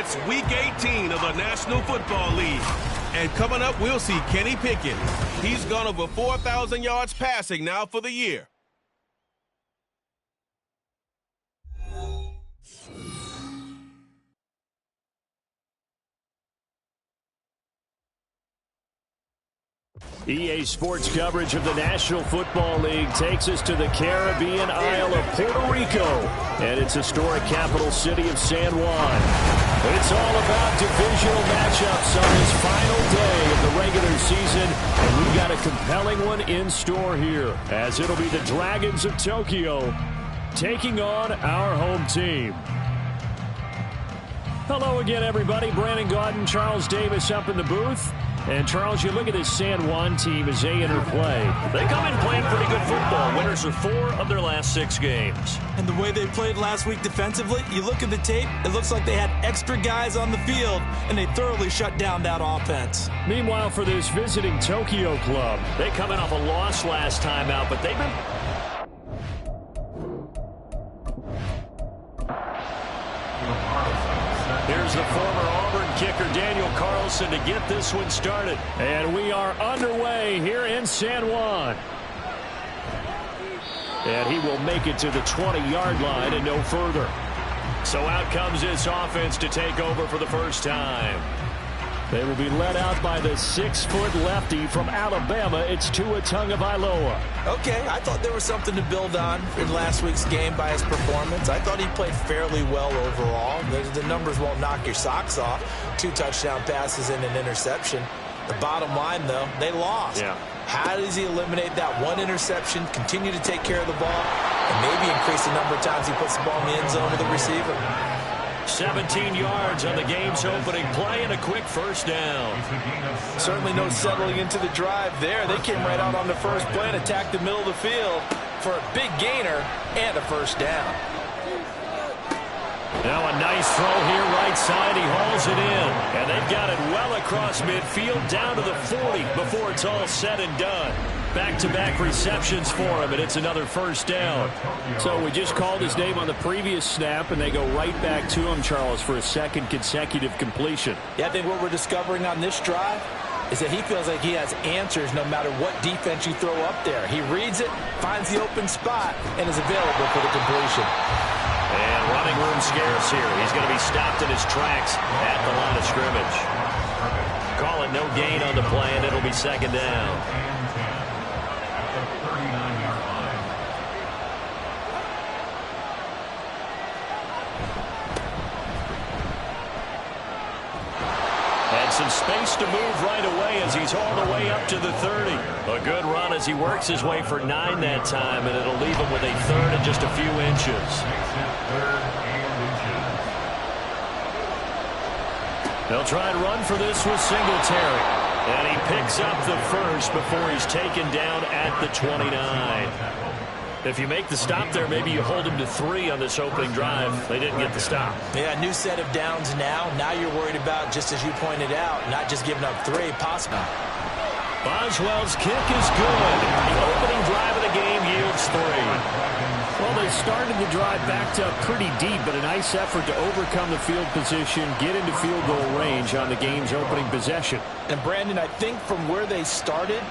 It's Week 18 of the National Football League. And coming up, we'll see Kenny Pickett. He's gone over 4,000 yards passing now for the year. EA Sports coverage of the National Football League takes us to the Caribbean Isle of Puerto Rico and its historic capital city of San Juan. It's all about divisional matchups on this final day of the regular season, and we've got a compelling one in store here, as it'll be the Dragons of Tokyo taking on our home team. Hello again, everybody. Brandon Gaudin, Charles Davis up in the booth. And, Charles, you look at this San Juan team as they enter play. They come in playing pretty good football. Winners of 4 of their last 6 games. And the way they played last week defensively, you look at the tape, it looks like they had extra guys on the field, and they thoroughly shut down that offense. Meanwhile, for this visiting Tokyo club, they come in off a loss last time out, but they've been... Here's the former Auburn kicker, Daniel Carlson, to get this one started. And we are underway here in San Juan. And he will make it to the 20-yard line and no further. So out comes this offense to take over for the first time. They will be led out by the 6-foot lefty from Alabama. It's Tua Tagovailoa. Okay, I thought there was something to build on in last week's game by his performance. I thought he played fairly well overall. The numbers won't knock your socks off. 2 touchdown passes and an interception. The bottom line, though, they lost. Yeah. How does he eliminate that one interception, continue to take care of the ball, and maybe increase the number of times he puts the ball in the end zone with the receiver? 17 yards on the game's opening play and a quick first down. Certainly no settling into the drive there. They came right out on the first play and attacked the middle of the field for a big gainer and a first down. Now a nice throw here right side. He hauls it in. And they've got it well across midfield down to the 40 before it's all said and done. Back-to-back receptions for him, and it's another first down. So we just called his name on the previous snap, and they go right back to him, Charles, for a second consecutive completion. Yeah, I think what we're discovering on this drive is that he feels like he has answers no matter what defense you throw up there. He reads it, finds the open spot, and is available for the completion. And running room scarce here. He's going to be stopped in his tracks at the line of scrimmage. Call it no gain on the play, and it'll be second down. Some space to move right away as he's all the way up to the 30. A good run as he works his way for 9 that time, and it'll leave him with a third and just a few inches. They'll try and run for this with Singletary. And he picks up the first before he's taken down at the 29. If you make the stop there, maybe you hold him to 3 on this opening drive. They didn't get the stop. Yeah, new set of downs now. Now you're worried about, just as you pointed out, not just giving up 3, possible. Boswell's kick is good. The opening drive of the game yields 3. Well, they started the drive backed up pretty deep, but a nice effort to overcome the field position, get into field goal range on the game's opening possession. And, Brandon, I think from where they started,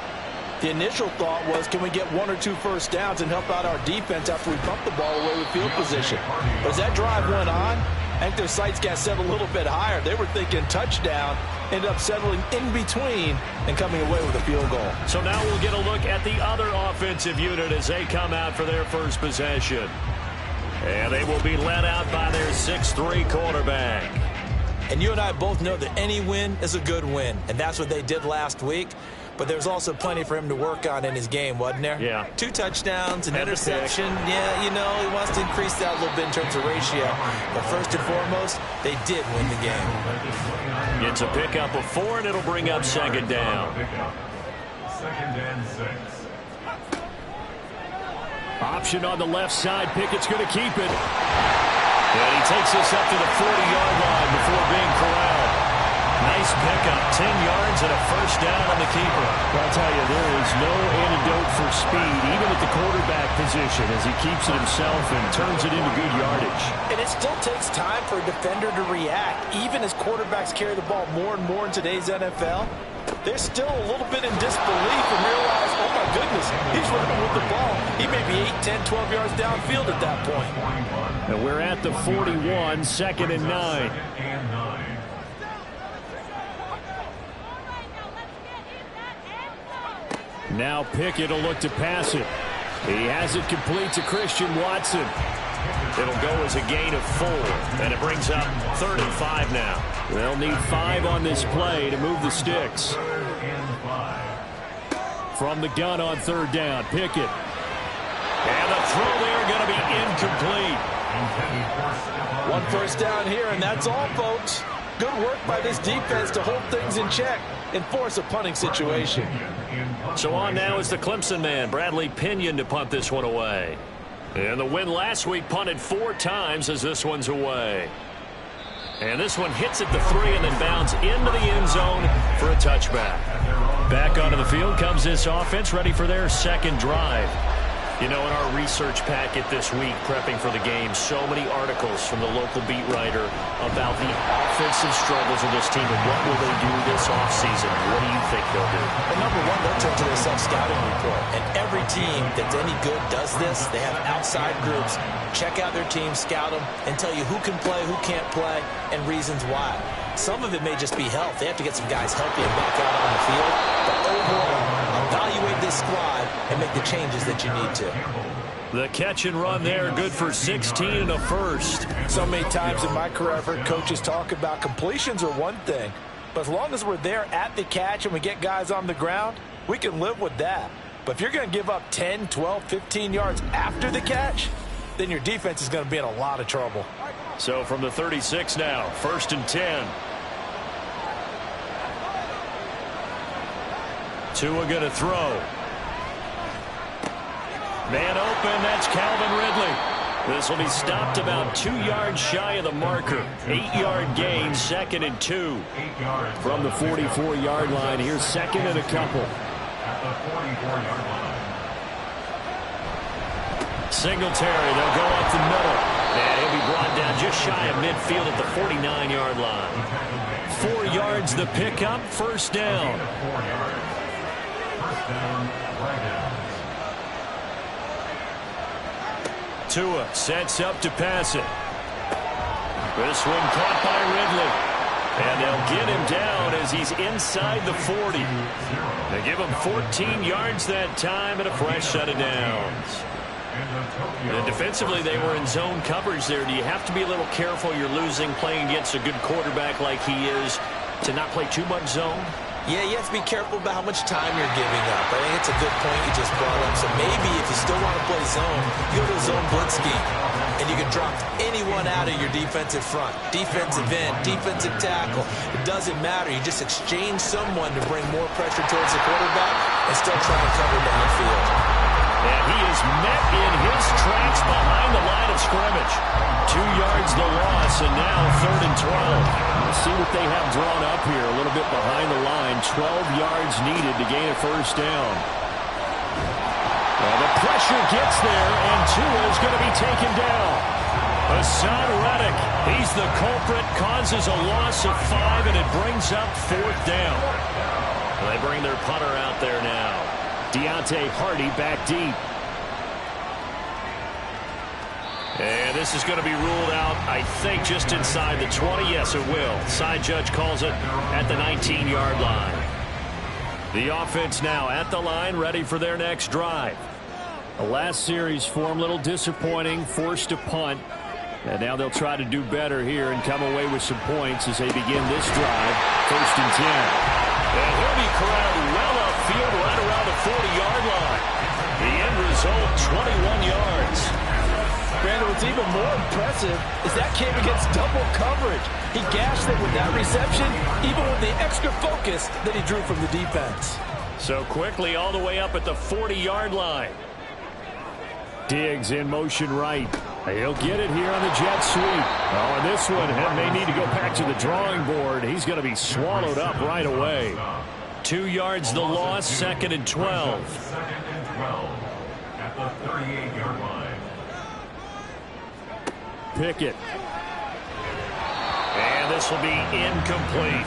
the initial thought was, can we get 1 or 2 first downs and help out our defense after we bump the ball away with field position? But as that drive went on, I think their sights got set a little bit higher. They were thinking touchdown, ended up settling in between and coming away with a field goal. So now we'll get a look at the other offensive unit as they come out for their first possession. And they will be led out by their 6'3" quarterback. And you and I both know that any win is a good win, and that's what they did last week. But there's also plenty for him to work on in his game, wasn't there? Yeah. 2 touchdowns, an interception. Yeah, you know, he wants to increase that a little bit in terms of ratio. But first and foremost, they did win the game. It's a pickup of 4, and it'll bring up second down. Second and 6. Option on the left side. Pickett's going to keep it. And he takes this up to the 40-yard line before being corralled. Nice Nice pickup. 10 yards and a first down on the keeper. Well, I'll tell you, there is no antidote for speed, even at the quarterback position, as he keeps it himself and turns it into good yardage. And it still takes time for a defender to react. Even as quarterbacks carry the ball more and more in today's NFL, they're still a little bit in disbelief and realize, oh my goodness, he's running with the ball. He may be 8, 10, 12 yards downfield at that point. And we're at the 41, 2nd and 9. Now Pickett will look to pass it. He has it complete to Christian Watson. It'll go as a gain of 4, and it brings up 3rd and 5 now. They'll need 5 on this play to move the sticks. From the gun on 3rd down, Pickett. And the throw there going to be incomplete. 1 first down here, and that's all, folks. Good work by this defense to hold things in check and force a punting situation. So on now is the Clemson man, Bradley Pinion, to punt this one away. And the win last week punted 4 times as this one's away. And this one hits at the 3 and then bounds into the end zone for a touchback. Back onto the field comes this offense, ready for their 2nd drive. You know, in our research packet this week, prepping for the game, so many articles from the local beat writer about the offensive struggles of this team and what will they do this offseason. What do you think they'll do? Well, number one, they'll turn to their self-scouting report. And every team that's any good does this. They have outside groups, check out their team, scout them, and tell you who can play, who can't play, and reasons why. Some of it may just be health. They have to get some guys healthy and back out on the field. But overall, evaluate this squad and make the changes that you need to. The catch and run there, good for 16 and a first. So many times in my career, I've heard coaches talk about completions are one thing. But as long as we're there at the catch and we get guys on the ground, we can live with that. But if you're going to give up 10, 12, 15 yards after the catch, then your defense is going to be in a lot of trouble. So from the 36 now, 1st and 10. Tua going to throw. Man open, that's Calvin Ridley. This will be stopped about 2 yards shy of the marker. 8-yard gain, 2nd and 2. From the 44-yard line, here's 2nd and a couple. Singletary, they'll go up the middle. And he'll be brought down just shy of midfield at the 49-yard line. 4 yards the pickup, 1st down. Tua sets up to pass it. This one caught by Ridley. And they'll get him down as he's inside the 40. They give him 14 yards that time and a fresh set of downs. And defensively, they were in zone coverage there. Do you have to be a little careful? You're losing playing against a good quarterback like he is to not play too much zone? Yeah, you have to be careful about how much time you're giving up. I think it's a good point you just brought up. So maybe if you still want to play zone, you go to a zone blitz scheme. And you can drop anyone out of your defensive front. Defensive end, defensive tackle. It doesn't matter. You just exchange someone to bring more pressure towards the quarterback and still try and cover downfield. And he is met in his tracks behind the line of scrimmage. 2 yards the loss, and now 3rd and 12. Let's see what they have drawn up here. A little bit behind the line. 12 yards needed to gain a 1st down. Well, the pressure gets there, and Tua is going to be taken down. Hassan Reddick, he's the culprit, causes a loss of 5, and it brings up 4th down. They bring their punter out there now. Deontay Hardy back deep. And this is going to be ruled out, I think, just inside the 20. Yes, it will. Side judge calls it at the 19-yard line. The offense now at the line, ready for their next drive. The last series for them, a little disappointing, forced to punt. And now they'll try to do better here and come away with some points as they begin this drive. 1st and 10. And he'll be corralled well upfield right around the 40-yard line. The end result, 21 yards. Brandon, what's even more impressive is that came against double coverage. He gashed it with that reception, even with the extra focus that he drew from the defense. So quickly all the way up at the 40-yard line. Diggs in motion right. He'll get it here on the jet sweep. Oh, and this one may need to go back to the drawing board. He's going to be swallowed up right away. 2 yards the loss, 2nd and 12. 2nd and 12 at the 38-yard line. Pickett. And this will be incomplete.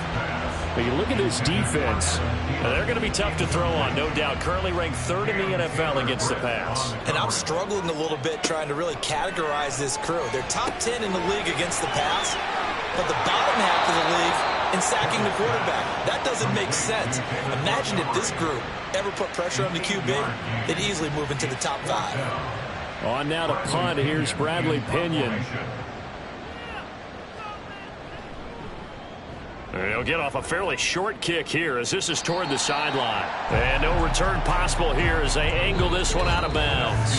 But you look at this defense. They're going to be tough to throw on, no doubt. Currently ranked 3rd in the NFL against the pass. And I'm struggling a little bit trying to really categorize this crew. They're top 10 in the league against the pass, but the bottom half of the league in sacking the quarterback. That doesn't make sense. Imagine if this group ever put pressure on the QB, they'd easily move into the top 5. On now to punt. Here's Bradley Pinion. He'll get off a fairly short kick here as this is toward the sideline. And no return possible here as they angle this one out of bounds.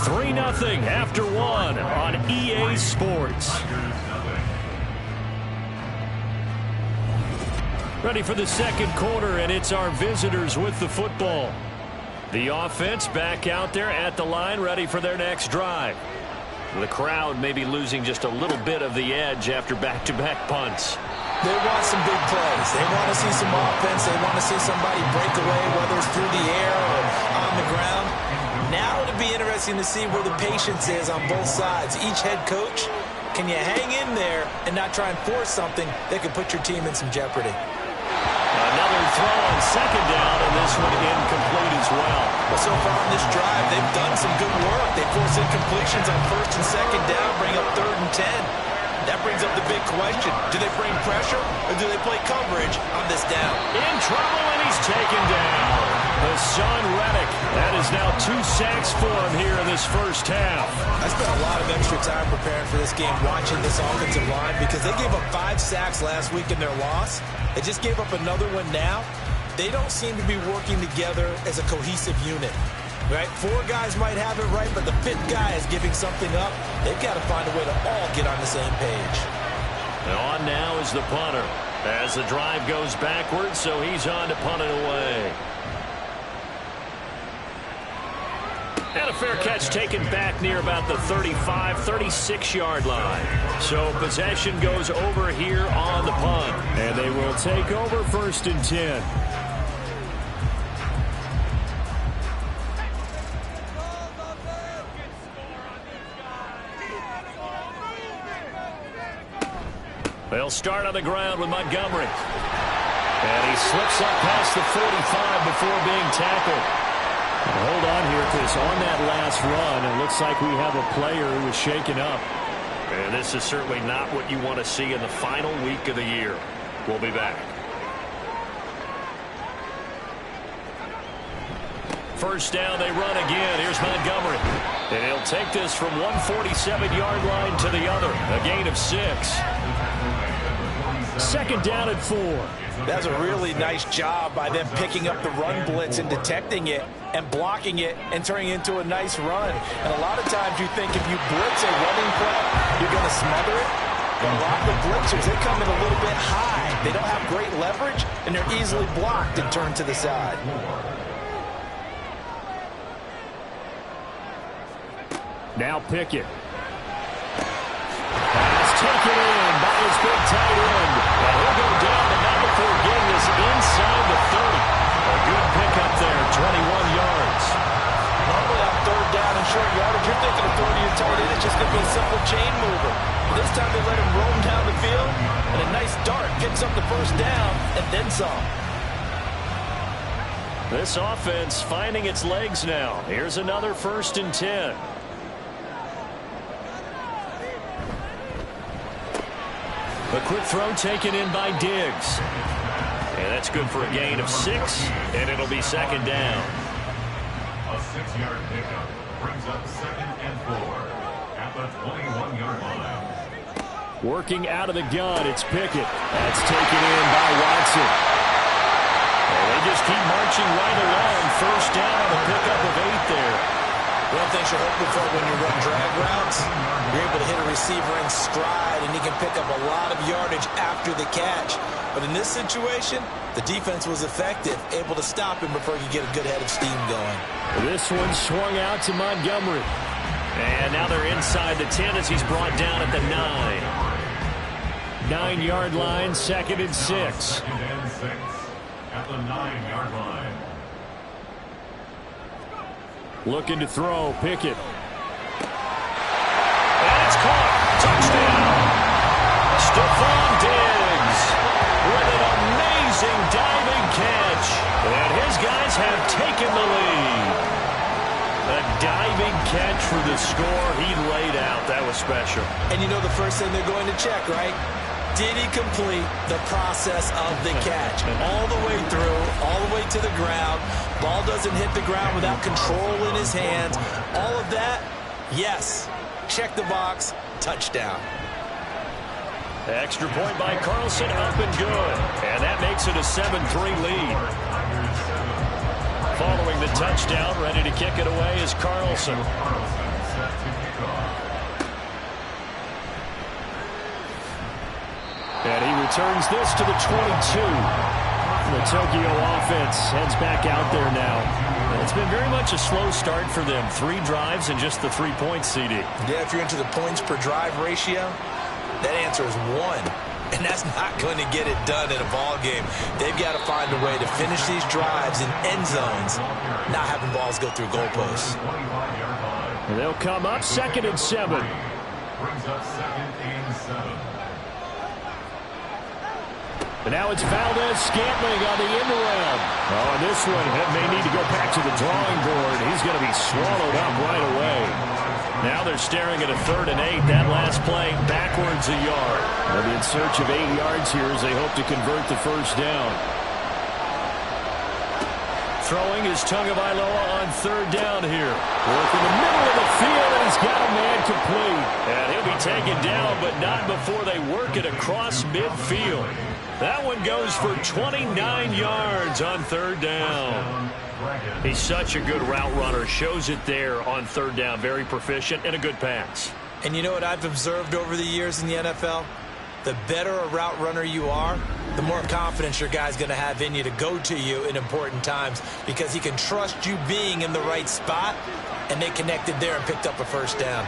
3-0 after 1 on EA Sports. Ready for the second quarter, and it's our visitors with the football. The offense back out there at the line, ready for their next drive. The crowd may be losing just a little bit of the edge after back-to-back punts. They want some big plays. They want to see some offense. They want to see somebody break away, whether it's through the air or on the ground. Now it'll be interesting to see where the patience is on both sides. Each head coach, can you hang in there and not try and force something that could put your team in some jeopardy? Another throw on 2nd down, and this one incomplete as well. Well, so far on this drive, they've done some good work. They force incompletions on 1st and 2nd down, bring up 3rd and 10. That brings up the big question. Do they bring pressure or do they play coverage on this down? In trouble, and he's taken down. Hassan Reddick. That is now 2 sacks for him here in this first half. I spent a lot of extra time preparing for this game watching this offensive line because they gave up 5 sacks last week in their loss. They just gave up another one now. They don't seem to be working together as a cohesive unit. Right? 4 guys might have it right, but the 5th guy is giving something up. They've got to find a way to all get on the same page. And on now is the punter as the drive goes backwards, so he's on to punt it away. And a fair catch taken back near about the 35, 36-yard line. So possession goes over here on the punt. And they will take over 1st and 10. They'll start on the ground with Montgomery. And he slips up past the 45 before being tackled. Hold on here, because on that last run, it looks like we have a player who was shaken up. And this is certainly not what you want to see in the final week of the year. We'll be back. First down, they run again. Here's Montgomery. And he'll take this from 147-yard line to the other. A gain of 6. 2nd down at 4. That's a really nice job by them picking up the run blitz and detecting it and blocking it and turning it into a nice run. And a lot of times you think if you blitz a running play, you're going to smother it. But a lot of the blitzers, they come in a little bit high. They don't have great leverage, and they're easily blocked and turned to the side. Now Pickett. Pass taken in by his big tight end. Well, he'll go down to not before getting this inside the 30. A good pickup there, 21 yards. Normally on 3rd down and short yardage, you're thinking of throwing to your tight end. It's just going to be a simple chain mover. But this time they let him roam down the field, and a nice dart picks up the 1st down and then some. This offense finding its legs now. Here's another 1st and 10. A quick throw taken in by Diggs. And that's good for a gain of 6, and it'll be 2nd down. A 6-yard pickup brings up 2nd and 4 at the 21-yard line. Working out of the gun, it's Pickett. That's taken in by Watson. Well, they just keep marching right along. 1st down on a pickup of 8 there. One thing you're hoping for when you run drag routes, you're able to hit a receiver in stride, and he can pick up a lot of yardage after the catch. But in this situation, the defense was effective, able to stop him before he could get a good head of steam going. This one swung out to Montgomery. And now they're inside the 10 as he's brought down at the 9. 9-yard line, 2nd and 6. 2nd and 6 at the 9-yard line. Looking to throw, Pickett. And it's caught. Touchdown. Stephon Diggs with an amazing diving catch. And his guys have taken the lead. A diving catch for the score he laid out. That was special. And you know the first thing they're going to check, right? Did he complete the process of the catch? All the way through, all the way to the ground. Ball doesn't hit the ground without control in his hands. All of that, yes. Check the box, touchdown. Extra point by Carlson, up and good. And that makes it a 7-3 lead. Following the touchdown, ready to kick it away is Carlson. And he returns this to the 22. The Tokyo offense heads back out there now. It's been very much a slow start for them. 3 drives and just the 3 points, CD. Yeah, if you're into the points per drive ratio, that answer is 1. And that's not going to get it done in a ball game. They've got to find a way to finish these drives in end zones, not having balls go through goalposts. And they'll come up 2nd and 7. Brings up 2nd and 7. And now it's Valdez-Scantling on the end around. Oh, and this one may need to go back to the drawing board. He's going to be swallowed up right away. Now they're staring at a 3rd and 8. That last play backwards a yard. They'll be in search of 8 yards here as they hope to convert the first down. Throwing is Tagovailoa on 3rd down here. Work in the middle of the field, and he's got a man complete. And he'll be taken down, but not before they work it across midfield. That one goes for 29 yards on 3rd down. He's such a good route runner. Shows it there on 3rd down. Very proficient and a good pass. And you know what I've observed over the years in the NFL? The better a route runner you are, the more confidence your guy's going to have in you to go to you in important times because he can trust you being in the right spot, and they connected there and picked up a first down.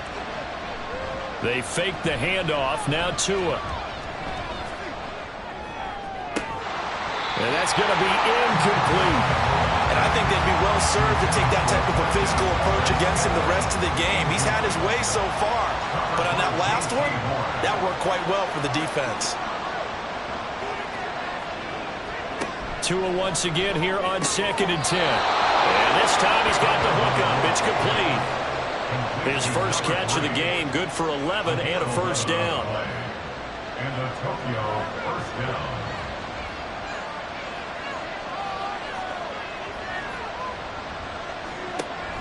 They faked the handoff. Now Tua. And that's going to be incomplete. And I think they'd be well served to take that type of a physical approach against him the rest of the game. He's had his way so far. But on that last one, that worked quite well for the defense. Tua once again here on 2nd and 10. And this time he's got the hook up. It's complete. His first catch of the game, good for 11 and a first down. And the Tokyo first down.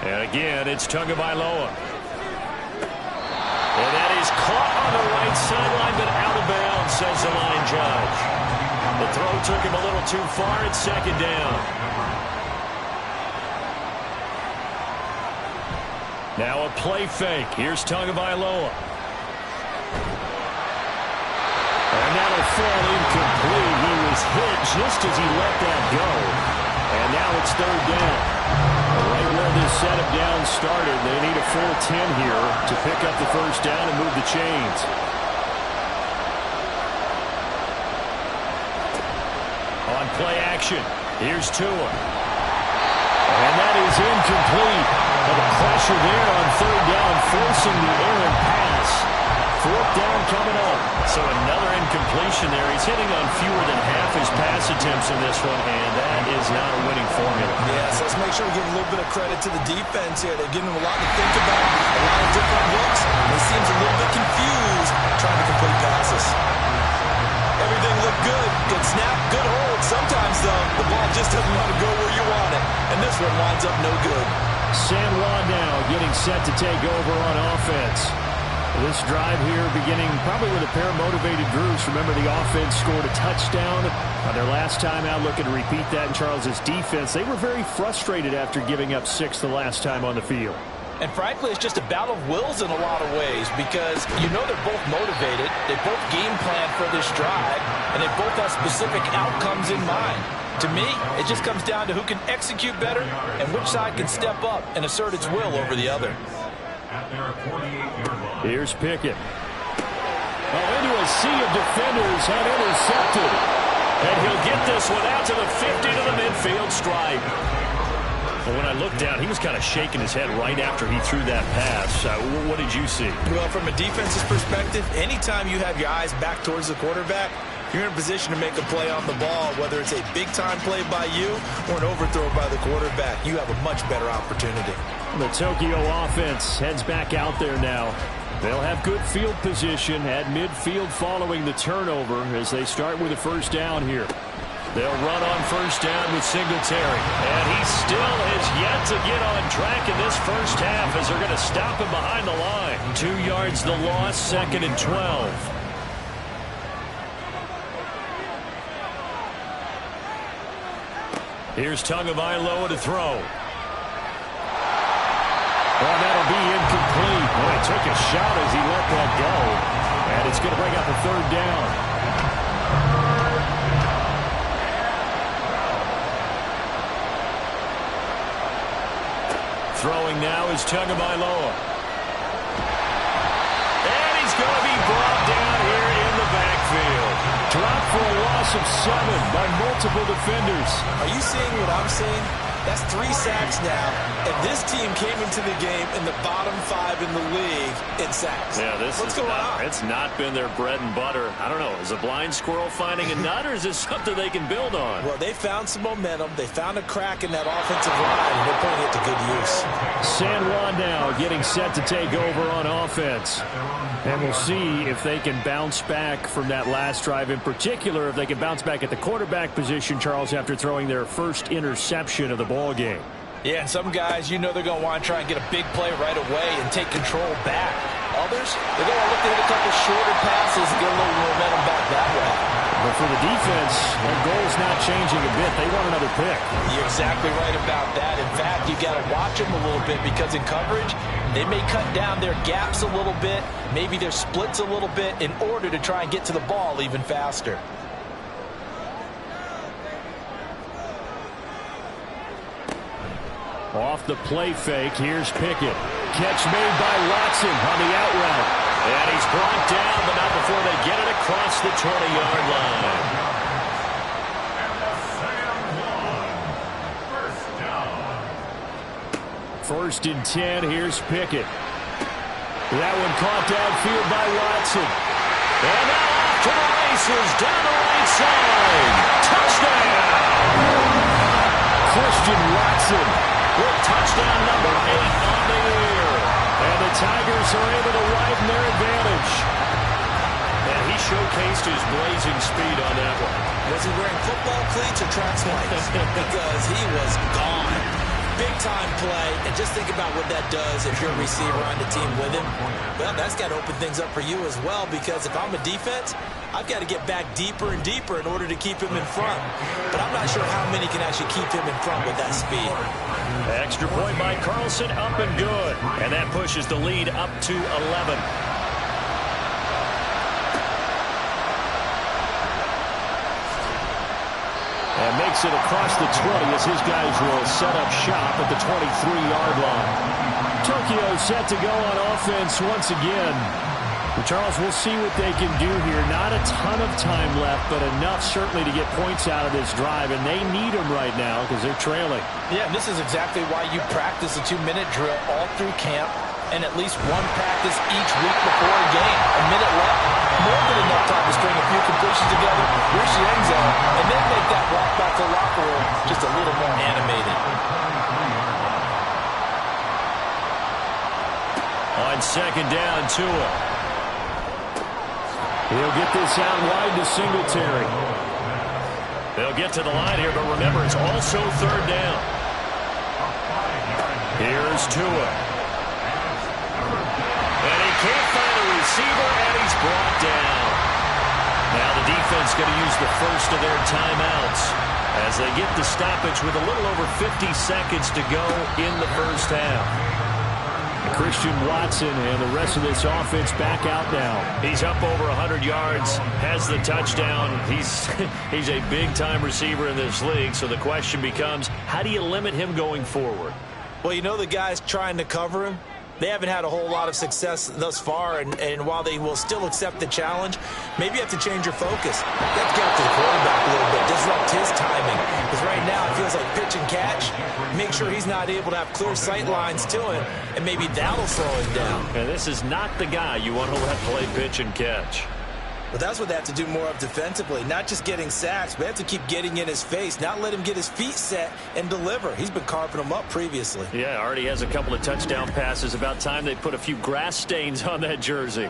And again, it's Tagovailoa. And that is caught on the right sideline, but out of bounds, says the line judge. The throw took him a little too far. It's 2nd down. Now a play fake. Here's Tagovailoa. And that'll fall incomplete. He was hit just as he let that go. And now it's 3rd down. Right where this setup down started, they need a full 10 here to pick up the first down and move the chains. On play action, here's Tua. And that is incomplete. But the pressure there on 3rd down, forcing the errant pass. 4th down coming up. So another incompletion there. He's hitting on fewer than half his pass attempts in this one, and that is not a winning formula. Yeah, so let's make sure we give a little bit of credit to the defense here. They're giving him a lot to think about, a lot of different looks. He seems a little bit confused trying to complete passes. Everything looked good. Good snap, good hold. Sometimes, though, the ball just doesn't want to go where you want it, and this one winds up no good. San Juan now getting set to take over on offense. This drive here beginning probably with a pair of motivated groups. Remember, the offense scored a touchdown on their last time out. Looking to repeat that in Charles's defense. They were very frustrated after giving up 6 the last time on the field. And frankly, it's just a battle of wills in a lot of ways because you know they're both motivated. They both game plan for this drive, and they both have specific outcomes in mind. To me, it just comes down to who can execute better and which side can step up and assert its will over the other. at their 48-yard line. Here's Pickett. Oh, into a sea of defenders and intercepted. And he'll get this one out to the 50 to the midfield stripe. Well, when I looked down, he was kind of shaking his head right after he threw that pass. What did you see? Well, from a defense's perspective, anytime you have your eyes back towards the quarterback, you're in a position to make a play on the ball, whether it's a big-time play by you or an overthrow by the quarterback. You have a much better opportunity. The Tokyo offense heads back out there now. They'll have good field position at midfield following the turnover as they start with a first down here. They'll run on first down with Singletary. And he still has yet to get on track in this first half as they're going to stop him behind the line. 2 yards the loss, 2nd and 12. Here's Tagovailoa to throw. Well, that'll be incomplete. Well, he took a shot as he let that go. And it's going to bring up a third down. Throwing now is Tagovailoa. And he's going to be brought down here in the backfield. Dropped for a loss of 7 by multiple defenders. Are you seeing what I'm seeing? That's 3 sacks now, and this team came into the game in the bottom 5 in the league in sacks. Yeah, What's going on? It's not been their bread and butter. I don't know. Is a blind squirrel finding a nut, or is this something they can build on? Well, they found some momentum. They found a crack in that offensive line, and they're putting it to good use. San Juan now getting set to take over on offense. And we'll see if they can bounce back from that last drive, in particular, if they can bounce back at the quarterback position, Charles, after throwing their first interception of the ball game. Yeah, and some guys, you know they're going to want to try and get a big play right away and take control back. Others, they're going to look to hit a couple shorter passes and get a little momentum back that way. But for the defense, their goal's not changing a bit. They want another pick. You're exactly right about that. In fact, you got to watch them a little bit because in coverage, they may cut down their gaps a little bit, maybe their splits a little bit in order to try and get to the ball even faster. Off the play fake, here's Pickett. Catch made by Watson on the out route. And he's brought down, but not before they get it across the 20-yard line. First and 10, here's Pickett. That one caught downfield by Watson. And now off to the races, down the right side. Touchdown! Christian Watson with touchdown number 8 on the year. And the Tigers are able to widen their advantage. And he showcased his blazing speed on that one. Was he wearing football cleats or track spikes? Because he was gone. Big-time play, and just think about what that does if you're a receiver on the team with him. Well, that's got to open things up for you as well, because if I'm a defense, I've got to get back deeper and deeper in order to keep him in front. But I'm not sure how many can actually keep him in front with that speed. Extra point by Carlson, up and good. And that pushes the lead up to 11. And makes it across the 20 as his guys will set up shop at the 23-yard line. Tokyo set to go on offense once again. Charles, we'll see what they can do here. Not a ton of time left, but enough certainly to get points out of this drive, and they need them right now because they're trailing. Yeah, and this is exactly why you practice a 2-minute drill all through camp and at least one practice each week before a game. A minute left, more than enough time to string a few completions together, reach the end zone, and then make that walk back to the locker room just a little more animated. On second down, Tua. He'll get this out wide to Singletary. They'll get to the line here, but remember, it's also third down. Here's Tua. And he can't find a receiver, and he's brought down. Now the defense going to use the first of their timeouts as they get the stoppage with a little over 50 seconds to go in the first half. Christian Watson and the rest of this offense back out now. He's up over 100 yards, has the touchdown. He's a big-time receiver in this league, so the question becomes, how do you limit him going forward? Well, you know the guy's trying to cover him. They haven't had a whole lot of success thus far, and while they will still accept the challenge, maybe you have to change your focus. You have to get up to the quarterback a little bit, disrupt his timing. Because right now it feels like pitch and catch. Make sure he's not able to have clear sight lines to him, and maybe that'll slow him down. And this is not the guy you want to let play pitch and catch. But that's what they have to do more of defensively, not just getting sacks, but they have to keep getting in his face, not let him get his feet set and deliver. He's been carving them up previously. Yeah, already has a couple of touchdown passes. About time they put a few grass stains on that jersey.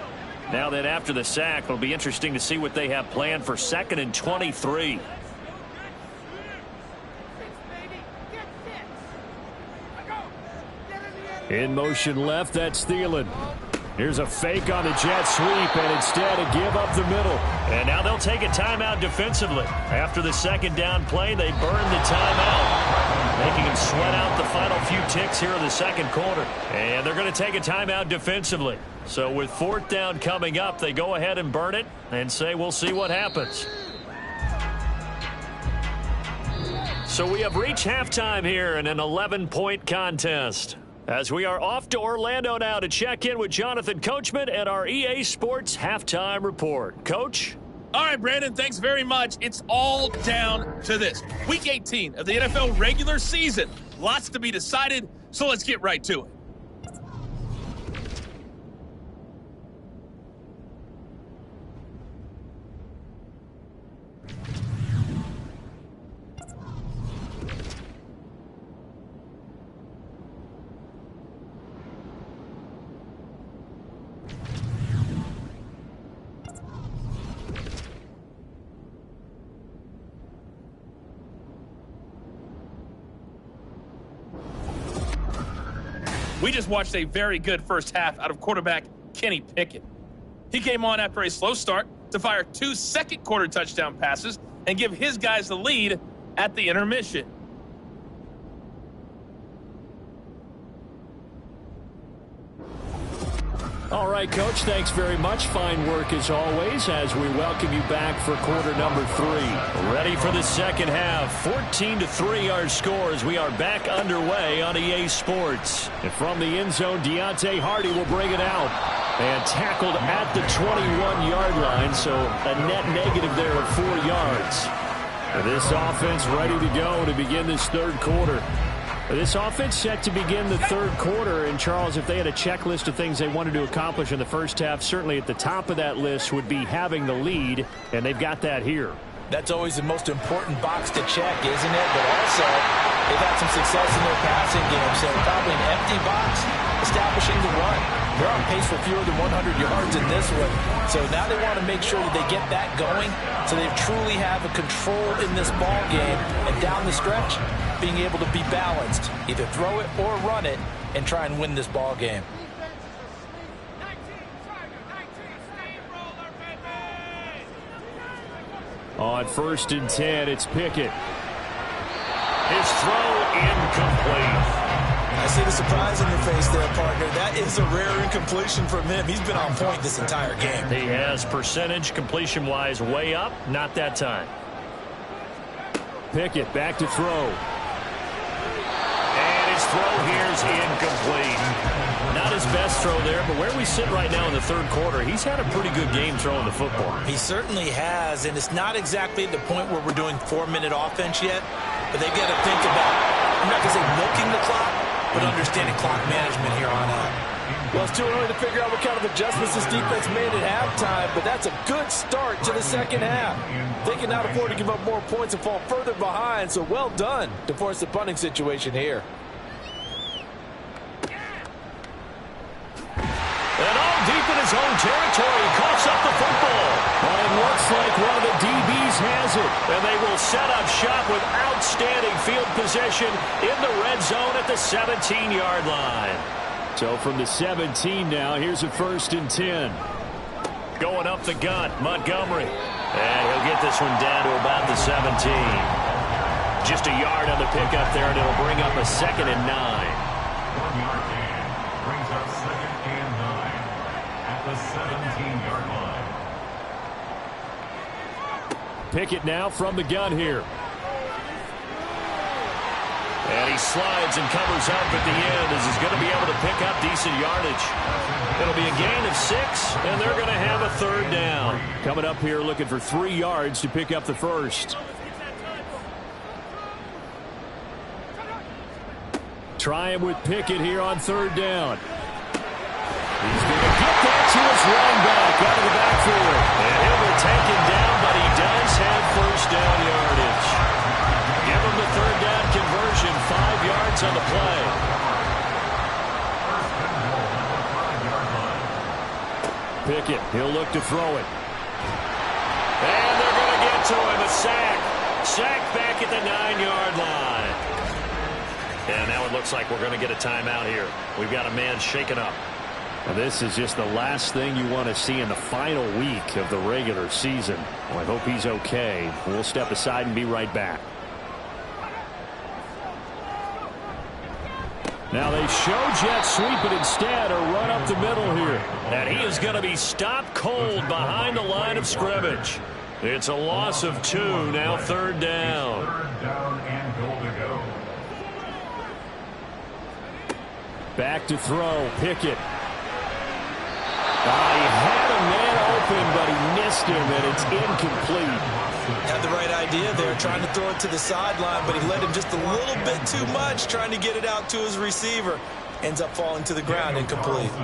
Now then, after the sack, it'll be interesting to see what they have planned for 2nd and 23. In motion left, that's Thielen. Here's a fake on the jet sweep, and instead a give up the middle. And now they'll take a timeout defensively. After the 2nd down play, they burn the timeout, making them sweat out the final few ticks here in the 2nd quarter. And they're going to take a timeout defensively. So with 4th down coming up, they go ahead and burn it and say we'll see what happens. So we have reached halftime here in an 11-point contest. As we are off to Orlando now to check in with Jonathan Coachman at our EA Sports Halftime Report. Coach? All right, Brandon, thanks very much. It's all down to this. Week 18 of the NFL regular season. Lots to be decided, so let's get right to it. We just watched a very good first half out of quarterback Kenny Pickett. He came on after a slow start to fire 2 second-quarter touchdown passes and give his guys the lead at the intermission. All right, Coach, thanks very much. Fine work as always as we welcome you back for quarter number 3. Ready for the 2nd half. 14-3 our score as we are back underway on EA Sports. And from the end zone, Deontay Hardy will bring it out. And tackled at the 21-yard line, so a net negative there of 4 yards. And this offense ready to go to begin this 3rd quarter. This offense set to begin the 3rd quarter. And, Charles, if they had a checklist of things they wanted to accomplish in the first half, certainly at the top of that list would be having the lead, and they've got that here. That's always the most important box to check, isn't it? But also, they've had some success in their passing game, so probably an empty box establishing the run. They're on pace for fewer than 100 yards in this one. So now they want to make sure that they get that going so they truly have a control in this ball game. And down the stretch, being able to be balanced, either throw it or run it, and try and win this ball game. On 1st and 10, it's Pickett. His throw incomplete. I see the surprise in your face there, partner. That is a rare incompletion from him. He's been on point this entire game. He has percentage completion-wise way up. Not that time. Pickett back to throw. And his throw here is incomplete. Not his best throw there, but where we sit right now in the 3rd quarter, he's had a pretty good game throwing the football. He certainly has, and it's not exactly at the point where we're doing 4-minute offense yet, but they've got to think about, I'm not going to say milking the clock, but understanding clock management here on out. Well, it's too early to figure out what kind of adjustments this defense made at halftime, but that's a good start to the 2nd half. They cannot afford to give up more points and fall further behind, so well done to force the punting situation here. And all deep in his own territory, he coughs up the football. Well, it looks like one of the DBs has it. And they will set up shop with outstanding field position in the red zone at the 17-yard line. So from the 17 now, here's a 1st and 10. Going up the gut, Montgomery. And he'll get this one down to about the 17. Just a yard on the pickup there, and it'll bring up a 2nd and 9. 1-yard gain brings up 2nd and 9 at the 17-yard line. Pickett now from the gun here. And he slides and covers up at the end as he's going to be able to pick up decent yardage. It'll be a gain of 6, and they're going to have a third down. Coming up here looking for 3 yards to pick up the first. Trying with Pickett here on third down. He's going to get that to his running back out of the backfield. And he'll be taken down, but he does have first down yardage. Give him the third down conversion, 5 yards on the play. Pickett, he'll look to throw it. And they're going to get to him, a sack. Sack back at the 9-yard line. And now it looks like we're going to get a timeout here. We've got a man shaken up. Now this is just the last thing you want to see in the final week of the regular season. Well, I hope he's okay. We'll step aside and be right back. Now they show jet sweep, but instead a run up the middle here. And he is going to be stopped cold behind the line of scrimmage. It's a loss of 2, now third down. Third down and goal to go. Back to throw, Pickett. He had a man open, but he missed him, and it's incomplete. Had the right idea there, trying to throw it to the sideline, but he led him just a little bit too much, trying to get it out to his receiver. Ends up falling to the ground, incomplete. The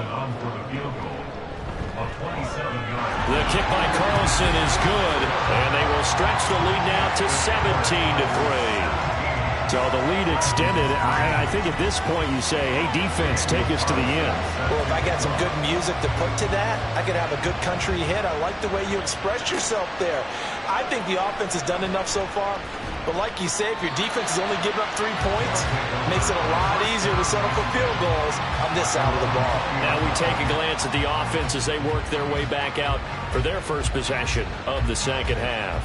kick by Carlson is good, and they will stretch the lead now to 17-3. So the lead extended. I think at this point you say, hey, defense, take us to the end. Well, if I got some good music to put to that, I could have a good country hit. I like the way you express yourself there. I think the offense has done enough so far. But like you say, if your defense is only giving up 3 points, it makes it a lot easier to settle for field goals on this side of the ball. Now we take a glance at the offense as they work their way back out for their first possession of the second half.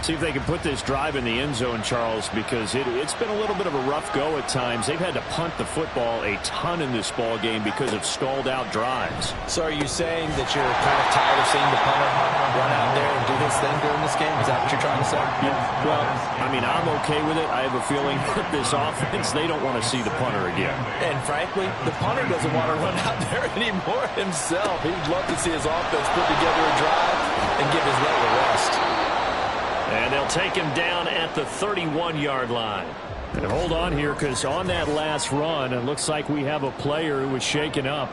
See if they can put this drive in the end zone, Charles, because it's been a little bit of a rough go at times. They've had to punt the football a ton in this ball game because of stalled out drives. So are you saying that you're kind of tired of seeing the punter run out there and do his thing during this game? Is that what you're trying to say? Yeah. Well, I mean, I'm okay with it. I have a feeling that this offense, they don't want to see the punter again. And frankly, the punter doesn't want to run out there anymore himself. He'd love to see his offense put together a drive and give his leg a rest. And they'll take him down at the 31-yard line. And hold on here, because on that last run, it looks like we have a player who was shaken up.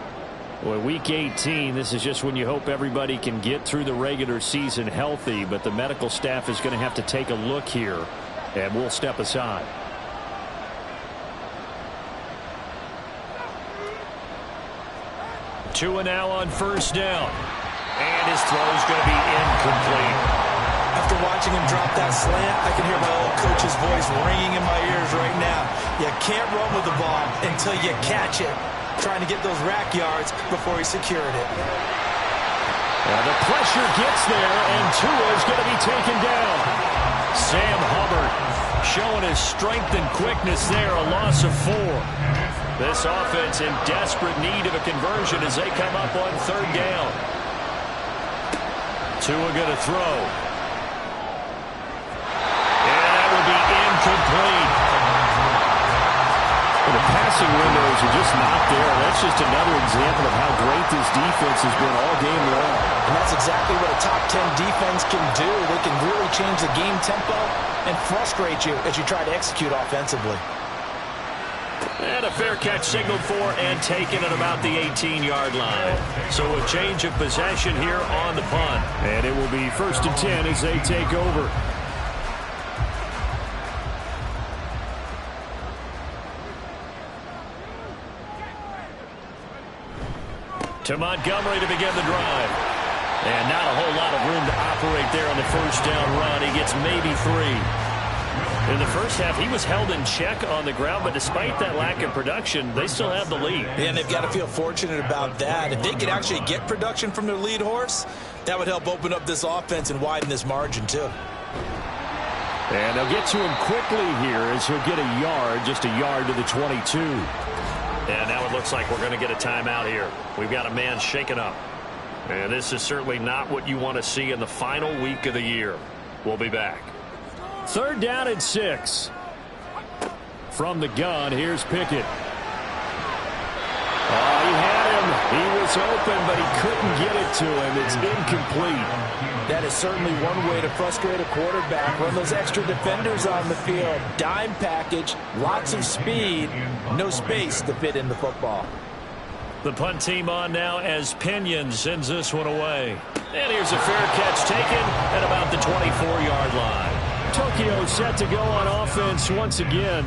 Well, week 18, this is just when you hope everybody can get through the regular season healthy, but the medical staff is going to have to take a look here, and we'll step aside. Tua now on first down. And his throw is going to be incomplete. After watching him drop that slant, I can hear my old coach's voice ringing in my ears right now. You can't run with the ball until you catch it. Trying to get those rack yards before he secured it. The pressure gets there, and Tua is going to be taken down. Sam Hubbard showing his strength and quickness there, a loss of 4. This offense in desperate need of a conversion as they come up on third down. Tua going to throw. Complete. The passing windows are just not there. That's just another example of how great this defense has been all game long. And that's exactly what a top 10 defense can do. They can really change the game tempo and frustrate you as you try to execute offensively. And a fair catch signaled for and taken at about the 18-yard line. So a change of possession here on the punt. And it will be 1st and 10 as they take over. To Montgomery to begin the drive. And not a whole lot of room to operate there on the first down run. He gets maybe 3. In the first half, he was held in check on the ground, but despite that lack of production, they still have the lead. And they've got to feel fortunate about that. If they could actually get production from their lead horse, that would help open up this offense and widen this margin, too. And they'll get to him quickly here as he'll get a yard, just a yard to the 22. And now it looks like we're going to get a timeout here. We've got a man shaken up. And this is certainly not what you want to see in the final week of the year. We'll be back. 3rd down and 6. From the gun, here's Pickett. Oh, he had him. He was open, but he couldn't get it to him. It's incomplete. That is certainly one way to frustrate a quarterback. Run those extra defenders on the field. Dime package, lots of speed, no space to fit in the football. The punt team on now as Pinion sends this one away. And here's a fair catch taken at about the 24-yard line. Tokyo set to go on offense once again.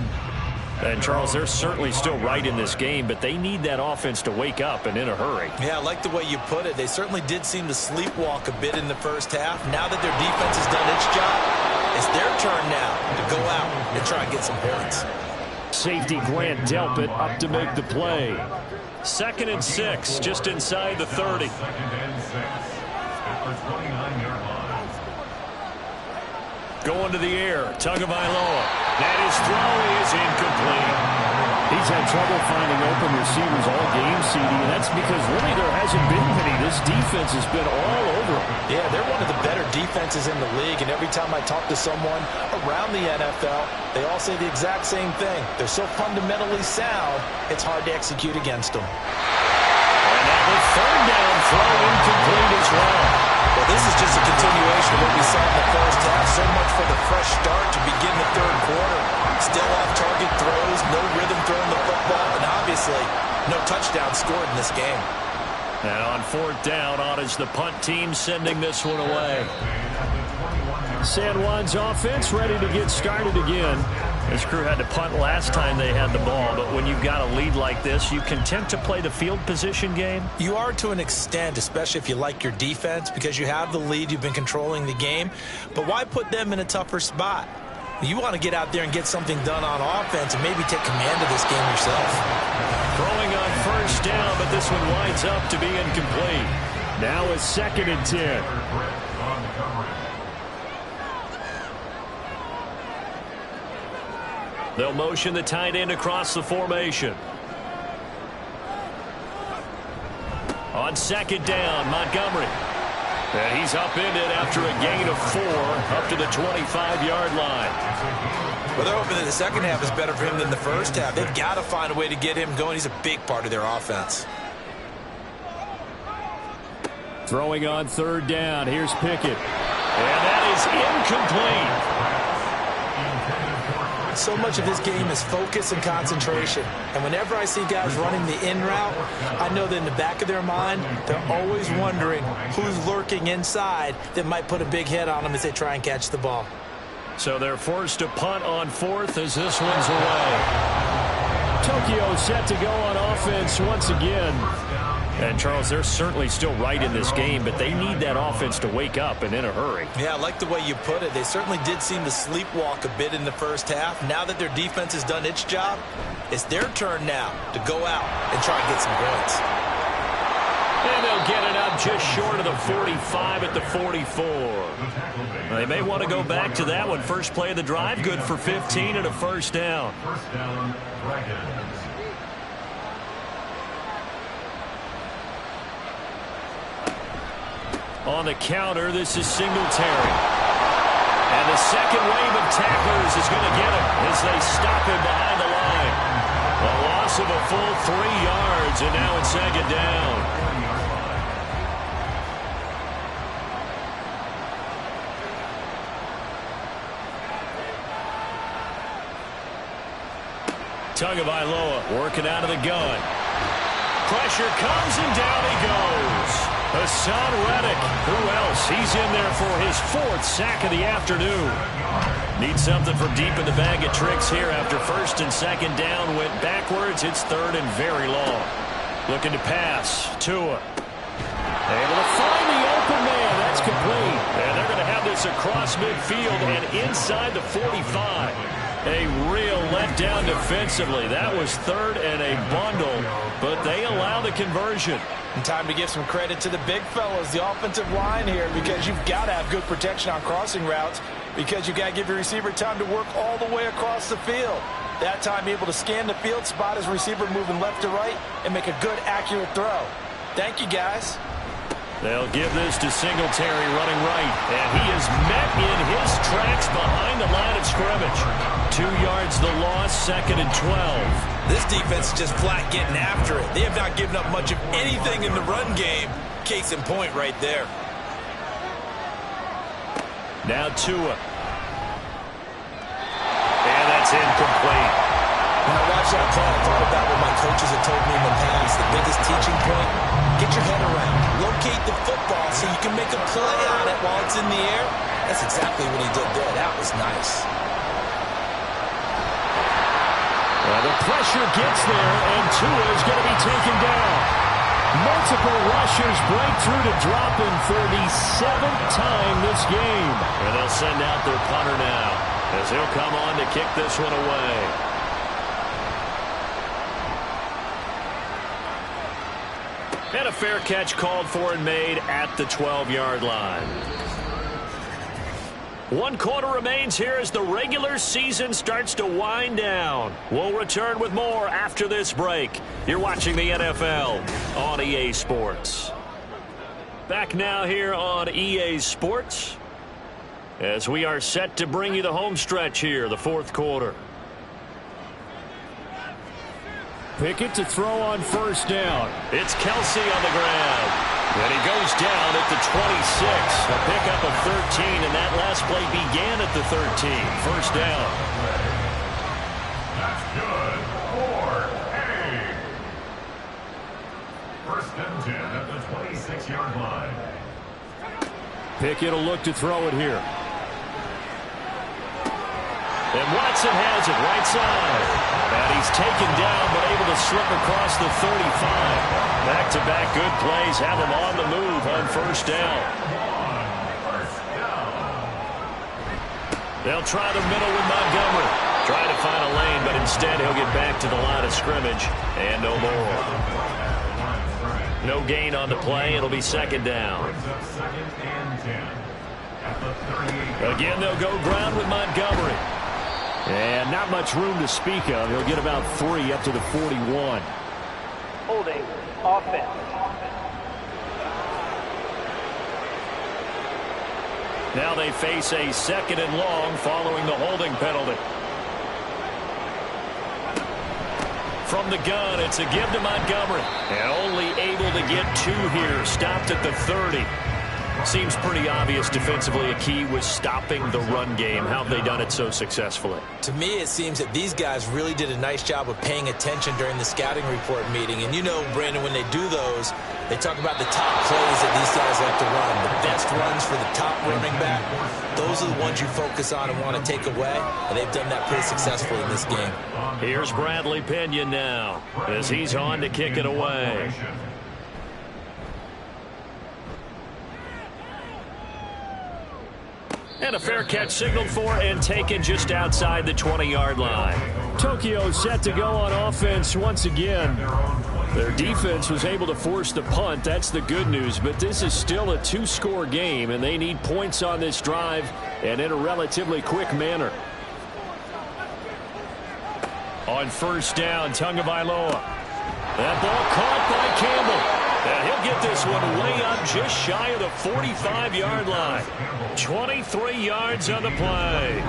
And, Charles, they're certainly still right in this game, but they need that offense to wake up and in a hurry. Yeah, I like the way you put it. They certainly did seem to sleepwalk a bit in the first half. Now that their defense has done its job, it's their turn now to go out and try and get some points. Safety Grant Delpit up to make the play. 2nd and 6, just inside the 30. 2nd and 6 at the 29-yard line. Going to the air, Tagovailoa. That his throw is incomplete. He's had trouble finding open receivers all game, CD, and that's because really there hasn't been many. This defense has been all over him. Yeah, they're one of the better defenses in the league, and every time I talk to someone around the NFL, they all say the exact same thing. They're so fundamentally sound, it's hard to execute against them. And now the 3rd down throw incomplete as well. Well, this is just a continuation of what we saw in the first half. So much for the fresh start to begin the 3rd quarter. Still off-target throws, no rhythm throwing the football, and obviously no touchdown scored in this game. And on 4th down, on is the punt team sending this one away. San Juan's offense ready to get started again. This crew had to punt last time they had the ball, but when you've got a lead like this, you content to play the field position game? You are to an extent, especially if you like your defense, because you have the lead, you've been controlling the game. But why put them in a tougher spot? You want to get out there and get something done on offense and maybe take command of this game yourself. Throwing on 1st down, but this one winds up to be incomplete. Now it's 2nd and 10. They'll motion the tight end across the formation. On 2nd down, Montgomery. And he's upended after a gain of 4 up to the 25-yard line. Well, they're hoping that the second half is better for him than the first half. They've got to find a way to get him going. He's a big part of their offense. Throwing on 3rd down. Here's Pickett. And that is incomplete. So much of this game is focus and concentration. And whenever I see guys running the in route, I know that in the back of their mind, they're always wondering who's lurking inside that might put a big hit on them as they try and catch the ball. So they're forced to punt on 4th as this one's away. Tokyo set to go on offense once again. And, Charles, they're certainly still right in this game, but they need that offense to wake up and in a hurry. Yeah, I like the way you put it. They certainly did seem to sleepwalk a bit in the first half. Now that their defense has done its job, it's their turn now to go out and try and get some points. And they'll get it up just short of the 45 at the 44. They may want to go back to that one. First play of the drive, good for 15 and a 1st down. 1st down, Dragons. On the counter, this is Singletary. And the second wave of tacklers is going to get him as they stop him behind the line. A loss of a full 3 yards, and now it's 2nd down. Tagovailoa working out of the gun. Pressure comes, and down he goes. Hassan Reddick, who else? He's in there for his 4th sack of the afternoon. Need something from deep in the bag of tricks here after 1st and 2nd down. Went backwards. It's 3rd and very long. Looking to pass. Tua. Able to find the open man. That's complete. And they're going to have this across midfield and inside the 45. A real letdown defensively. That was 3rd and a bundle, but they allow the conversion. And time to give some credit to the big fellas, the offensive line here, because you've got to have good protection on crossing routes, because you've got to give your receiver time to work all the way across the field. That time able to scan the field, spot his receiver moving left to right, and make a good, accurate throw. Thank you, guys. They'll give this to Singletary running right. And he is met in his tracks behind the line of scrimmage. 2 yards the loss, 2nd and 12. This defense is just flat getting after it. They have not given up much of anything in the run game. Case in point right there. Now Tua. And that's incomplete. When I watched that play, I thought about what my coaches have told me in the past. The biggest teaching point, get your head around. Locate the football so you can make a play on it while it's in the air. That's exactly what he did there. That was nice. Well, the pressure gets there, and Tua is going to be taken down. Multiple rushers break through to drop him for the 7th time this game. And they'll send out their punter now, as he'll come on to kick this one away. And a fair catch called for and made at the 12-yard line. 1 quarter remains here as the regular season starts to wind down. We'll return with more after this break. You're watching the NFL on EA Sports. Back now here on EA Sports as we are set to bring you the home stretch here, the 4th quarter. Pickett to throw on 1st down. It's Kelsey on the ground. And he goes down at the 26. A pickup of 13, and that last play began at the 13. 1st down. That's good for a 1st and 10 at the 26-yard line. Pickett will look to throw it here. And Watson has it right side. And he's taken down, but able to slip across the 35. Back-to-back good plays have him on the move on 1st down. They'll try the middle with Montgomery. Try to find a lane, but instead he'll get back to the line of scrimmage. And no more. No gain on the play. It'll be 2nd down. Again, they'll go ground with Montgomery. And not much room to speak of. He'll get about 3 up to the 41. Holding offense. Now they face a 2nd and long following the holding penalty. From the gun, it's a give to Montgomery. And only able to get 2 here. Stopped at the 30. Seems pretty obvious defensively a key was stopping the run game. How have they done it so successfully? To me, it seems that these guys really did a nice job of paying attention during the scouting report meeting. And you know, Brandon, when they do those, they talk about the top plays that these guys like to run. The best runs for the top running back. Those are the ones you focus on and want to take away. And they've done that pretty successfully in this game. Here's Bradley Pinion now as he's on to kick it away. And a fair catch signaled for and taken just outside the 20-yard line. Tokyo set to go on offense once again. Their defense was able to force the punt. That's the good news. But this is still a 2-score game, and they need points on this drive and in a relatively quick manner. On 1st down, Tagovailoa. That ball caught by Campbell. And he'll get this one way up just shy of the 45-yard line. 23 yards on the play.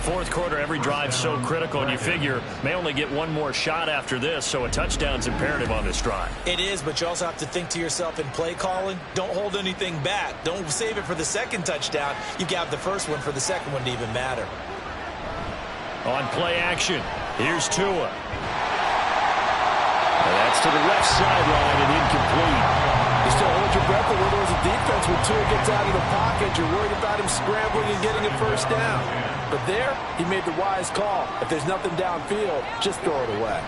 4th quarter, every drive's so critical, and you figure may only get 1 more shot after this, so a touchdown's imperative on this drive. It is, but you also have to think to yourself in play calling, don't hold anything back. Don't save it for the 2nd touchdown. You got the 1st one for the 2nd one to even matter. On play action, here's Tua. And that's to the left sideline and incomplete. You still hold your breath a little as a defense when Tua gets out of the pocket. You're worried about him scrambling and getting a 1st down. But there, he made the wise call. If there's nothing downfield, just throw it away.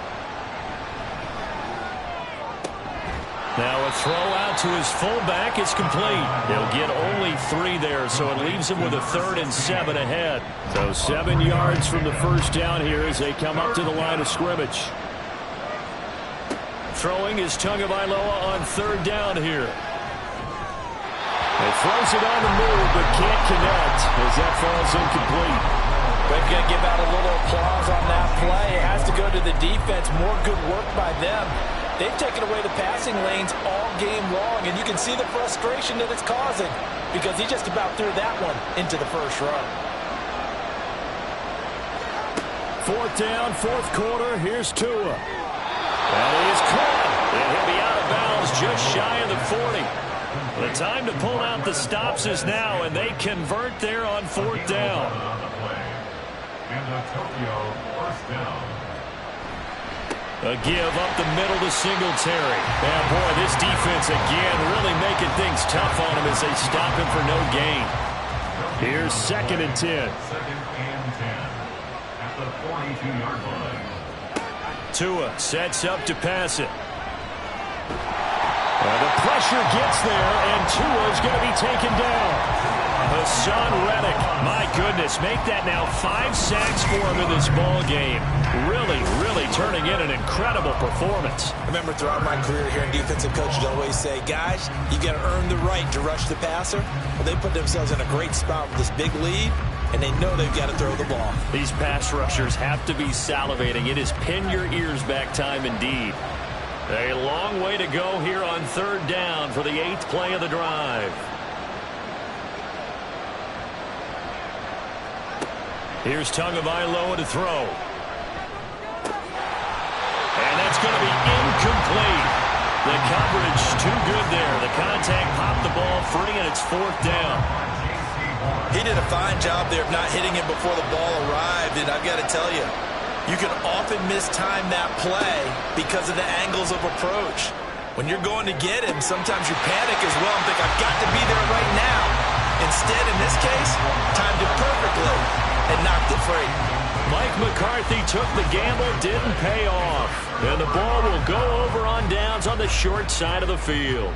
Now a throw out to his fullback is complete. He'll get only 3 there, so it leaves him with a 3rd and 7 ahead. So 7 yards from the 1st down here as they come up to the line of scrimmage. Throwing is Tagovailoa on 3rd down here. He throws it on the move, but can't connect as that falls incomplete. But going to give out a little applause on that play. It has to go to the defense. More good work by them. They've taken away the passing lanes all game long, and you can see the frustration that it's causing because he just about threw that one into the first row. Fourth down, fourth quarter. Here's Tua. And he's caught. And he'll be out of bounds just shy of the 40. The time to pull out the stops is now, and they convert there on fourth down. And the Tokyo first down. A give up the middle to Singletary. And boy, this defense again really making things tough on him as they stop him for no gain. Here's 2nd and 10. 2nd and 10 at the 42-yard line. Tua sets up to pass it. And the pressure gets there, and Tua's going to be taken down. Hassan Reddick, my goodness, make that now 5 sacks for him in this ball game. Really, really turning in an incredible performance. I remember throughout my career here in defensive coaches always say, guys, you got to earn the right to rush the passer. Well, they put themselves in a great spot with this big lead, and they know they've got to throw the ball. These pass rushers have to be salivating. It is pin your ears back time indeed. A long way to go here on 3rd down for the 8th play of the drive. Here's Tagovailoa to throw. And that's going to be incomplete. The coverage too good there. The contact popped the ball free, and it's 4th down. He did a fine job there of not hitting it before the ball arrived, and I've got to tell you, you can often mistime that play because of the angles of approach. When you're going to get him, sometimes you panic as well and think, I've got to be there right now. Instead, in this case, timed it perfectly and knocked it free. Mike McCarthy took the gamble, didn't pay off. And the ball will go over on downs on the short side of the field.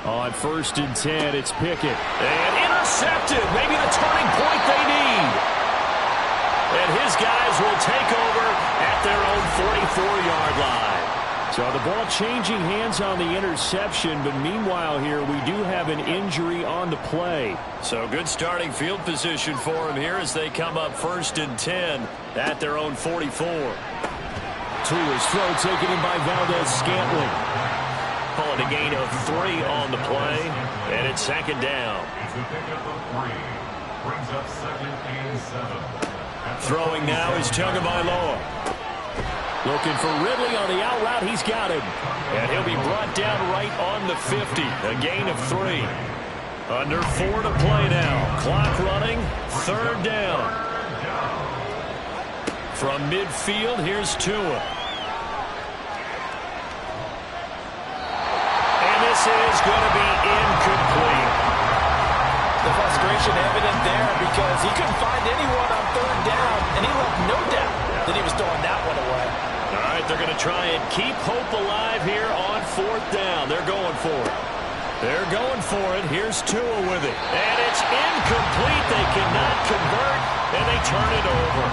On 1st and 10, it's Pickett. And intercepted. Maybe the turning point they need. And his guys will take over at their own 44-yard line. So the ball changing hands on the interception, but meanwhile here we do have an injury on the play. So good starting field position for him here as they come up 1st and 10 at their own 44. Tua's throw taken in by Valdez-Scantling. Call it a gain of 3 on the play, and it's 2nd down. It's a pickup of 3. Brings up 2nd and 7. Throwing now is Tagovailoa. Looking for Ridley on the out route. He's got him. And he'll be brought down right on the 50. A gain of 3. Under 4 to play now. Clock running. 3rd down. From midfield, here's Tua. This is going to be incomplete. The frustration evident there because he couldn't find anyone on 3rd down, and he left no doubt that he was throwing that one away. All right, they're going to try and keep hope alive here on 4th down. They're going for it. They're going for it. Here's Tua with it. And it's incomplete. They cannot convert, and they turn it over.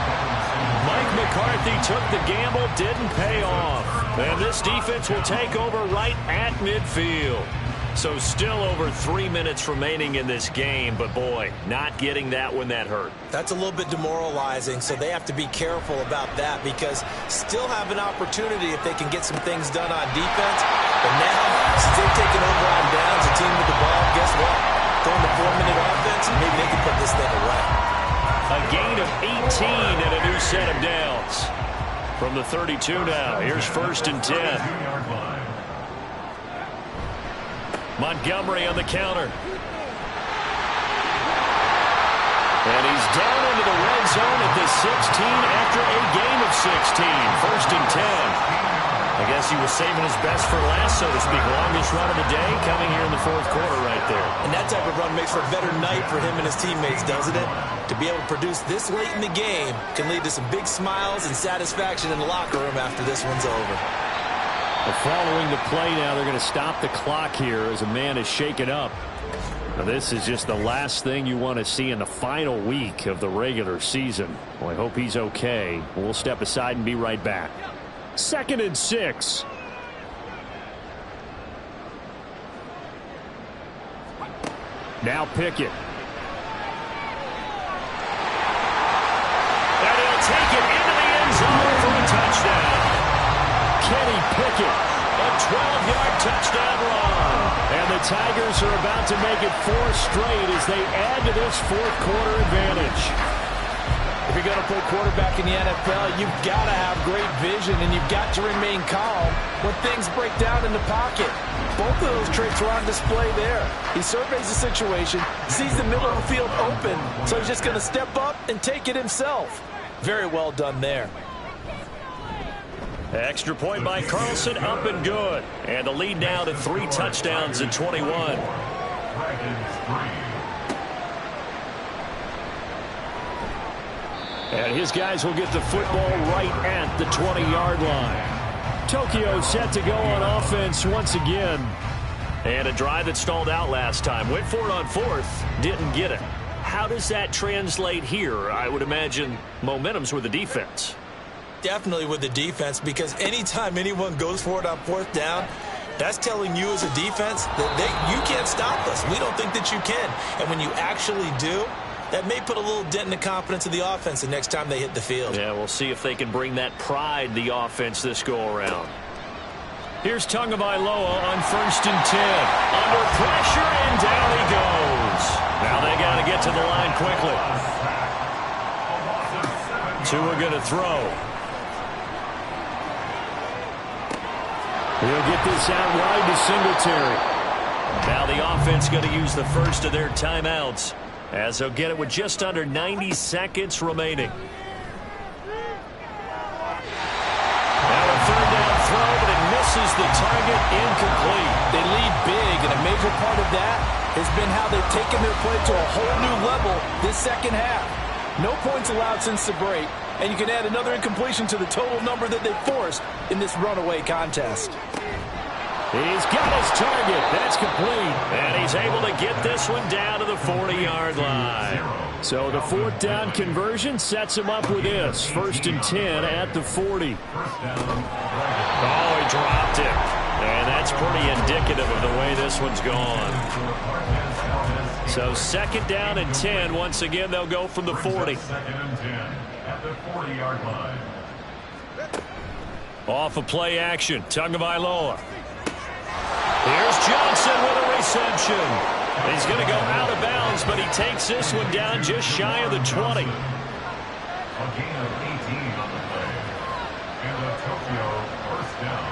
Mike McCarthy took the gamble, didn't pay off. And this defense will take over right at midfield. So still over 3 minutes remaining in this game, but boy, not getting that one that hurt. That's a little bit demoralizing, so they have to be careful about that because still have an opportunity if they can get some things done on defense. But now, since they've taken over on downs, a team with the ball, guess what? Throwing the 4-minute offense, and maybe they can put this thing away. A gain of 18 and a new set of downs. From the 32 now, here's 1st and 10. Montgomery on the counter. And he's down into the red zone at the 16 after a game of 16. 1st and 10. I guess he was saving his best for last, so to speak. Longest run of the day coming here in the 4th quarter right there. And that type of run makes for a better night for him and his teammates, doesn't it? To be able to produce this late in the game can lead to some big smiles and satisfaction in the locker room after this one's over. Following the play now, they're going to stop the clock here as a man is shaken up. Now, this is just the last thing you want to see in the final week of the regular season. Well, I hope he's okay. We'll step aside and be right back. 2nd and 6. Now Pickett. Tigers are about to make it 4 straight as they add to this fourth quarter advantage. If you're going to play quarterback in the NFL, you've got to have great vision, and you've got to remain calm when things break down in the pocket. Both of those traits are on display there. He surveys the situation, sees the middle of the field open, so he's just going to step up and take it himself. Very well done there. Extra point by Carlson, up and good. And the lead now to 3 touchdowns at 21. And his guys will get the football right at the 20-yard line. Tokyo set to go on offense once again. And a drive that stalled out last time. Went for it on 4th, didn't get it. How does that translate here? I would imagine momentum's with the defense. Definitely with the defense, because anytime anyone goes for it on 4th down, that's telling you as a defense that you can't stop us. We don't think that you can. And when you actually do, that may put a little dent in the confidence of the offense the next time they hit the field. Yeah, we'll see if they can bring that pride, the offense, this go-around. Here's Tagovailoa on 1st and 10. Under pressure, and down he goes. Now they got to get to the line quickly. 2 are going to throw. He'll get this out wide to Singletary. Now the offense going to use the first of their timeouts, as they'll get it with just under 90 seconds remaining. Now a 3rd down throw, but it misses the target, incomplete. They lead big, and a major part of that has been how they've taken their play to a whole new level this second half. No points allowed since the break, and you can add another incompletion to the total number that they forced in this runaway contest. He's got his target. That's complete. And he's able to get this one down to the 40-yard line. So the 4th down conversion sets him up with this. 1st and 10 at the 40. Oh, he dropped it. And that's pretty indicative of the way this one's gone. So 2nd down and 10. Once again, they'll go from the 40. 2nd and 10 at the 40-yard line. Off of play action. Tagovailoa. Here's Johnson with a reception. He's going to go out of bounds, but he takes this one down just shy of the 20. A gain of 18 on the play. And a Tokyo 1st down.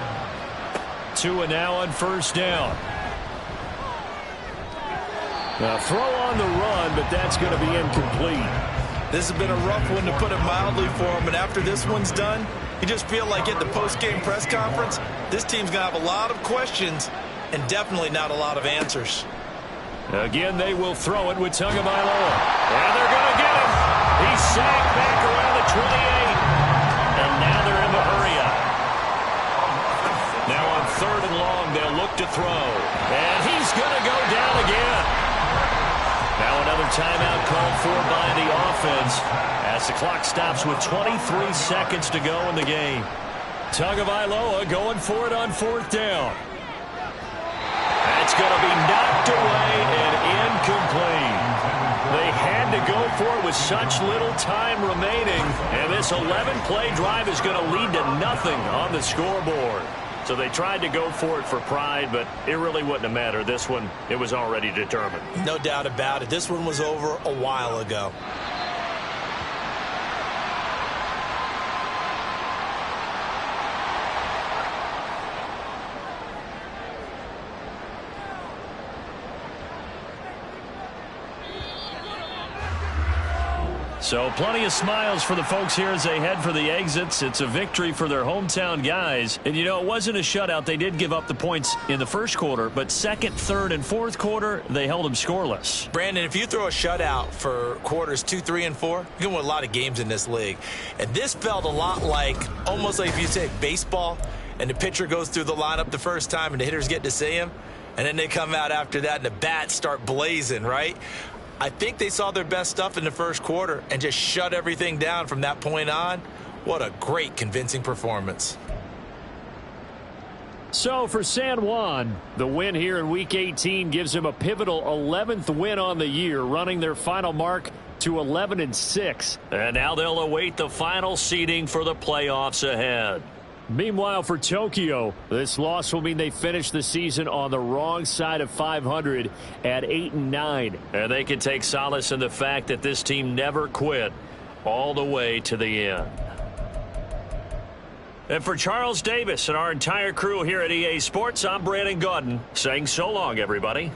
2 and now on 1st down. Now throw on the run, but that's going to be incomplete. This has been a rough one, to put it mildly, for him. And after this one's done, you just feel like at the post-game press conference, this team's going to have a lot of questions and definitely not a lot of answers. Again, they will throw it with Tagovailoa. And they're going to get him. He's sacked back around the 28. And now they're in the hurry up. Now on 3rd and long, they'll look to throw. And he's going to go down again. Now another timeout called for by the offense as the clock stops with 23 seconds to go in the game. Tagovailoa going for it on 4th down. That's going to be knocked away and incomplete. They had to go for it with such little time remaining, and this 11-play drive is going to lead to nothing on the scoreboard. So they tried to go for it for pride, but it really wouldn't have mattered. This one, it was already determined. No doubt about it. This one was over a while ago. So plenty of smiles for the folks here as they head for the exits. It's a victory for their hometown guys. And, you know, it wasn't a shutout. They did give up the points in the first quarter, but 2nd, 3rd, and 4th quarter, they held them scoreless. Brandon, if you throw a shutout for quarters 2, 3, and 4, you're going to win a lot of games in this league. And this felt a lot like, almost like if you say baseball, and the pitcher goes through the lineup the first time and the hitters get to see him, and then they come out after that and the bats start blazing, right? I think they saw their best stuff in the first quarter and just shut everything down from that point on. What a great, convincing performance. So for San Juan, the win here in Week 18 gives them a pivotal 11th win on the year, running their final mark to 11-6. And now they'll await the final seeding for the playoffs ahead. Meanwhile, for Tokyo, this loss will mean they finish the season on the wrong side of 500 at 8-9. And they can take solace in the fact that this team never quit all the way to the end. And for Charles Davis and our entire crew here at EA Sports, I'm Brandon Gaudin saying so long, everybody.